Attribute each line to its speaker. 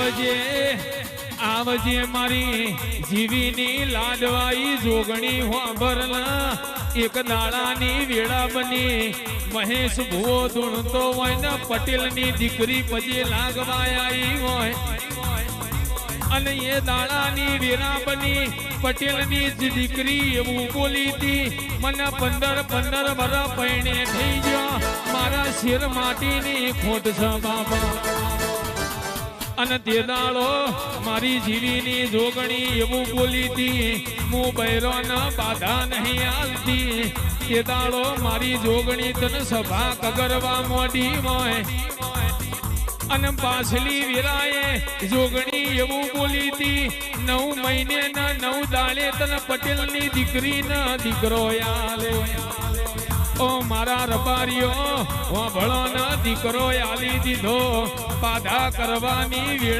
Speaker 1: આવજે આવજે મારી જીવીની લાડવાઈ જોગણી હોંભરના એક દાડાની વેળા બની મહેશ ભુવો ધૂણતો હોય ને પટેલની દીકરી પછી લાગવાઈ હોય અને એ દાડાની વેળા બની પટેલની જ દીકરી એવું બોલી હતી મને 15 વર્ષ પૈણે થઈ ગયો મારા શેર માટીની ખોટ છે બાબા અને તે દાડો મારી જીવીની જોગણી એવું બોલી હતી હું બૈરો ન બાધા નહીં આલતી તે દાડો મારી જોગણી તને સભા કગરવા મોડી હોય અને પાછલી વેરાએ જોગણી એવું બોલી હતી 9 મહિને ના 9 દાડે તને પટેલની દીકરી ના દીકરો આલે ઓ મારા રબારીઓ ભળો ના દીકરો આલી દીધો બાધા કરવાની વેળા